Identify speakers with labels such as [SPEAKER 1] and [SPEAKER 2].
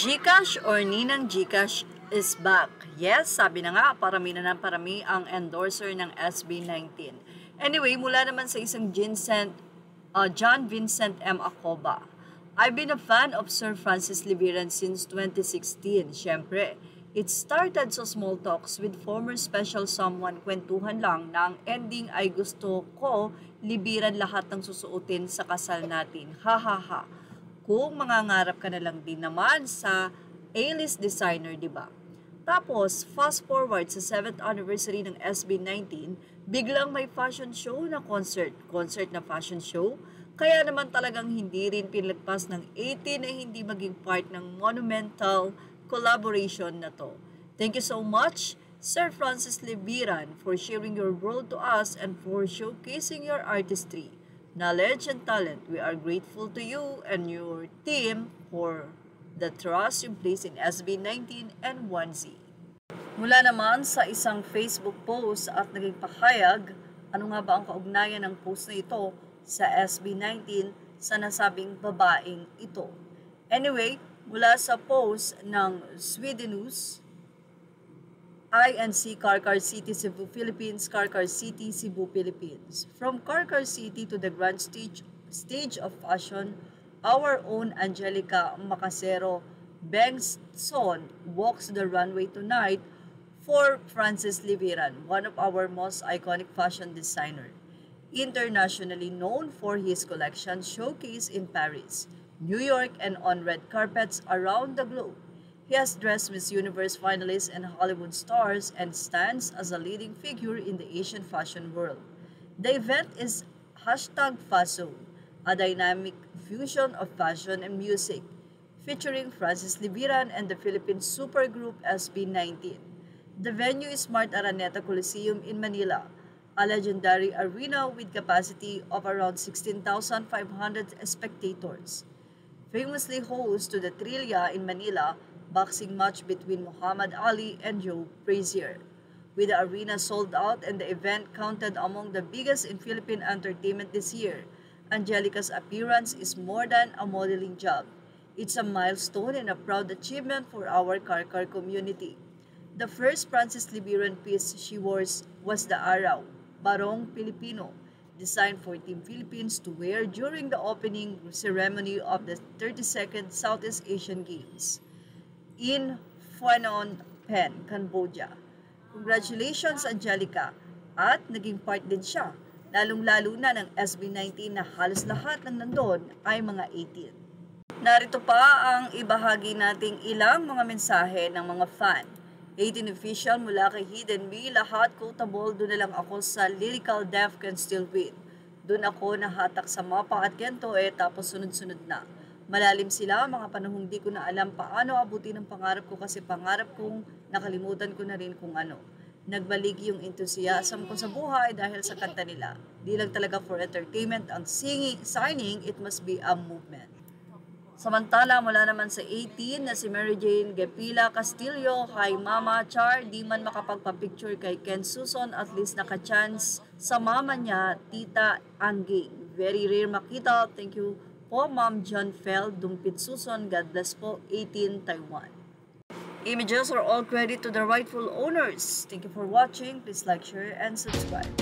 [SPEAKER 1] GCash or Ninang GCash is back. Yes, sabi na nga, parami na ng parami ang endorser ng SB19. Anyway, mula naman sa isang John Vincent M. Acoba. I've been a fan of Sir Francis Libiran since 2016. Siyempre, it started sa small talks with former special someone, kwentuhan lang na ang ending ay gusto ko libiran lahat ng susuotin sa kasal natin. Ha ha ha. Kung mangangarap ka na lang din naman sa A-list designer, di ba? Tapos, fast forward sa 7th anniversary ng SB19, biglang may fashion show na concert na fashion show. Kaya naman talagang hindi rin pinagpas ng 18 na hindi maging part ng monumental collaboration na to. Thank you so much, Sir Francis Libiran, for sharing your world to us and for showcasing your artistry, knowledge, and talent. We are grateful to you and your team for the trust you place in SB19 and 1Z. Mula naman sa isang Facebook post at naging pahayag, ano nga ba ang kaugnayan ng post na ito sa SB19 sa nasabing babaeng ito? Anyway, mula sa post ng Swedenus, INC Karkar City, Cebu, Philippines, Karkar City, Cebu, Philippines. From Karkar City to the grand stage of fashion, our own Angelica Macasero Bengtson walks the runway tonight for Francis Libiran, one of our most iconic fashion designer. Internationally known for his collection showcase in Paris, New York, and on red carpets around the globe. He has dressed Miss Universe finalists and Hollywood stars and stands as a leading figure in the Asian fashion world. The event is #Faso, a dynamic fusion of fashion and music, featuring Francis Libiran and the Philippine supergroup SB19. The venue is Smart Araneta Coliseum in Manila, a legendary arena with capacity of around 16,500 spectators. Famously host to the Trillia in Manila, boxing match between Muhammad Ali and Joe Frazier. With the arena sold out and the event counted among the biggest in Philippine entertainment this year, Angelica's appearance is more than a modeling job. It's a milestone and a proud achievement for our Karkar community. The first Francis Libiran piece she wore was the Araw, Barong Pilipino, designed for Team Philippines to wear during the opening ceremony of the 32nd Southeast Asian Games in Phnom Penh, Cambodia. Congratulations, Angelica! At naging part din siya, lalong-lalo na ng SB19 na halos lahat ng nandun ay mga 18. Narito pa ang ibahagi nating ilang mga mensahe ng mga fan. 18 official mula kay Hidden Me, lahat quotable, doon na lang ako sa Lyrical Death Can Still Win. Doon ako nahatak sa mapa at kento tapos sunod-sunod na. Malalim sila, mga panahong di ko na alam paano abutin ang pangarap ko kasi pangarap kong nakalimutan ko na rin kung ano. Nagbalik yung enthusiasm ko sa buhay dahil sa kanta nila. Di lang talaga for entertainment ang signing, it must be a movement. Samantala, mula naman sa 18 na si Mary Jane Gepila Castillo, hi Mama Char, di man makapagpa-picture kay Ken Suson, at least naka-chance sa mama niya, Tita Angging. Very rare makita, thank you po, Ma'am John Feld, Dumpit Suson, God bless po, 18 Taiwan. Images are all credit to the rightful owners. Thank you for watching. Please like, share, and subscribe.